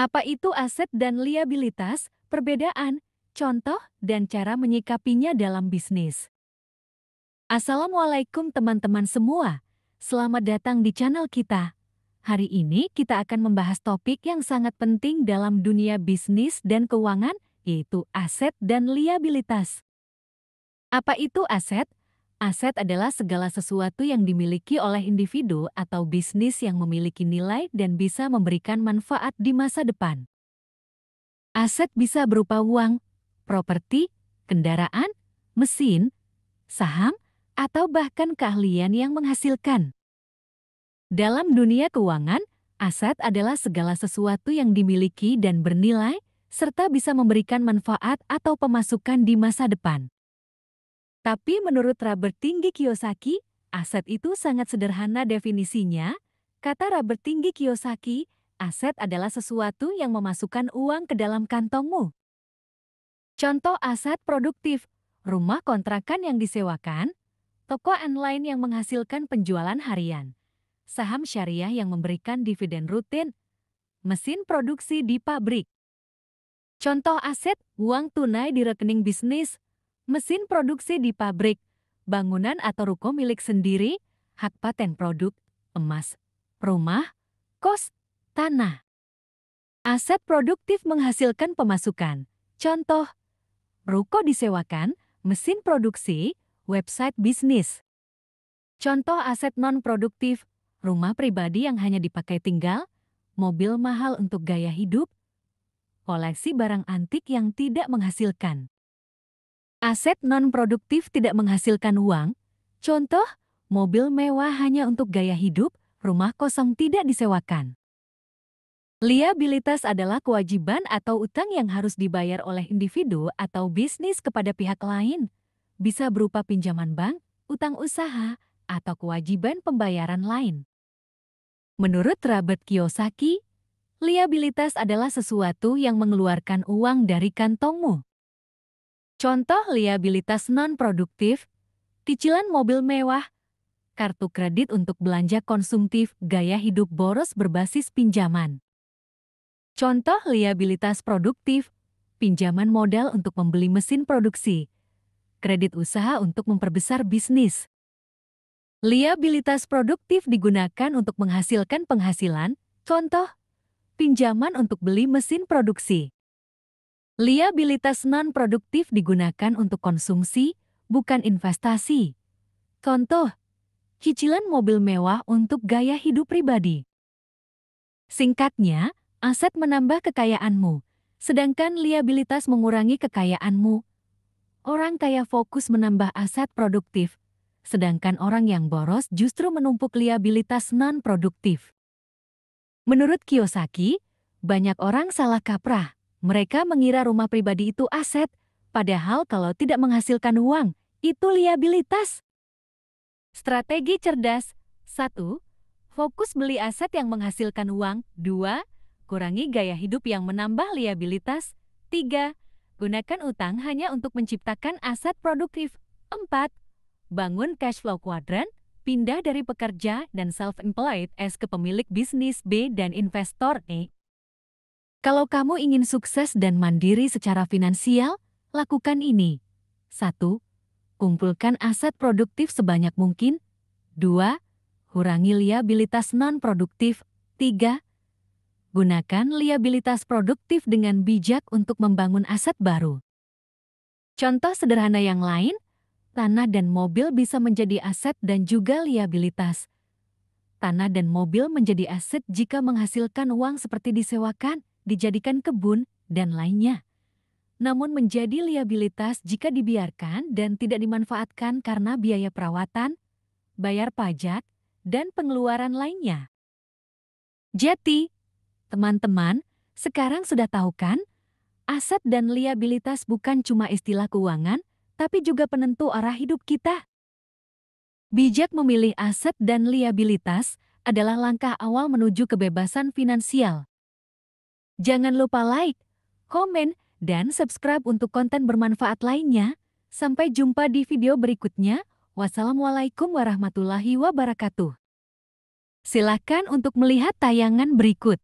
Apa itu aset dan liabilitas, perbedaan, contoh, dan cara menyikapinya dalam bisnis? Assalamualaikum teman-teman semua. Selamat datang di channel kita. Hari ini kita akan membahas topik yang sangat penting dalam dunia bisnis dan keuangan, yaitu aset dan liabilitas. Apa itu aset? Aset adalah segala sesuatu yang dimiliki oleh individu atau bisnis yang memiliki nilai dan bisa memberikan manfaat di masa depan. Aset bisa berupa uang, properti, kendaraan, mesin, saham, atau bahkan keahlian yang menghasilkan. Dalam dunia keuangan, aset adalah segala sesuatu yang dimiliki dan bernilai, serta bisa memberikan manfaat atau pemasukan di masa depan. Tapi menurut Robert Kiyosaki, aset itu sangat sederhana definisinya. Kata Robert Kiyosaki, aset adalah sesuatu yang memasukkan uang ke dalam kantongmu. Contoh aset produktif, rumah kontrakan yang disewakan, toko online yang menghasilkan penjualan harian, saham syariah yang memberikan dividen rutin, mesin produksi di pabrik. Contoh aset, uang tunai di rekening bisnis, mesin produksi di pabrik, bangunan atau ruko milik sendiri, hak paten produk, emas, rumah, kos, tanah. Aset produktif menghasilkan pemasukan. Contoh, ruko disewakan, mesin produksi, website bisnis. Contoh aset non-produktif, rumah pribadi yang hanya dipakai tinggal, mobil mahal untuk gaya hidup, koleksi barang antik yang tidak menghasilkan. Aset non-produktif tidak menghasilkan uang, contoh, mobil mewah hanya untuk gaya hidup, rumah kosong tidak disewakan. Liabilitas adalah kewajiban atau utang yang harus dibayar oleh individu atau bisnis kepada pihak lain. Bisa berupa pinjaman bank, utang usaha, atau kewajiban pembayaran lain. Menurut Robert Kiyosaki, liabilitas adalah sesuatu yang mengeluarkan uang dari kantongmu. Contoh liabilitas non-produktif, cicilan mobil mewah, kartu kredit untuk belanja konsumtif, gaya hidup boros berbasis pinjaman. Contoh liabilitas produktif, pinjaman modal untuk membeli mesin produksi, kredit usaha untuk memperbesar bisnis. Liabilitas produktif digunakan untuk menghasilkan penghasilan, contoh, pinjaman untuk beli mesin produksi. Liabilitas non-produktif digunakan untuk konsumsi, bukan investasi. Contoh, cicilan mobil mewah untuk gaya hidup pribadi. Singkatnya, aset menambah kekayaanmu, sedangkan liabilitas mengurangi kekayaanmu. Orang kaya fokus menambah aset produktif, sedangkan orang yang boros justru menumpuk liabilitas non-produktif. Menurut Kiyosaki, banyak orang salah kaprah. Mereka mengira rumah pribadi itu aset, padahal kalau tidak menghasilkan uang, itu liabilitas. Strategi cerdas. 1. Fokus beli aset yang menghasilkan uang. 2. Kurangi gaya hidup yang menambah liabilitas. 3. Gunakan utang hanya untuk menciptakan aset produktif. 4. Bangun cash flow quadrant, pindah dari pekerja dan self-employed S ke pemilik bisnis B dan investor E. Kalau kamu ingin sukses dan mandiri secara finansial, lakukan ini. 1. Kumpulkan aset produktif sebanyak mungkin. 2. Kurangi liabilitas non-produktif. 3. Gunakan liabilitas produktif dengan bijak untuk membangun aset baru. Contoh sederhana yang lain, tanah dan mobil bisa menjadi aset dan juga liabilitas. Tanah dan mobil menjadi aset jika menghasilkan uang seperti disewakan, dijadikan kebun, dan lainnya. Namun menjadi liabilitas jika dibiarkan dan tidak dimanfaatkan karena biaya perawatan, bayar pajak, dan pengeluaran lainnya. Jadi, teman-teman, sekarang sudah tahu kan? Aset dan liabilitas bukan cuma istilah keuangan, tapi juga penentu arah hidup kita. Bijak memilih aset dan liabilitas adalah langkah awal menuju kebebasan finansial. Jangan lupa like, komen, dan subscribe untuk konten bermanfaat lainnya. Sampai jumpa di video berikutnya. Wassalamualaikum warahmatullahi wabarakatuh. Silakan untuk melihat tayangan berikut.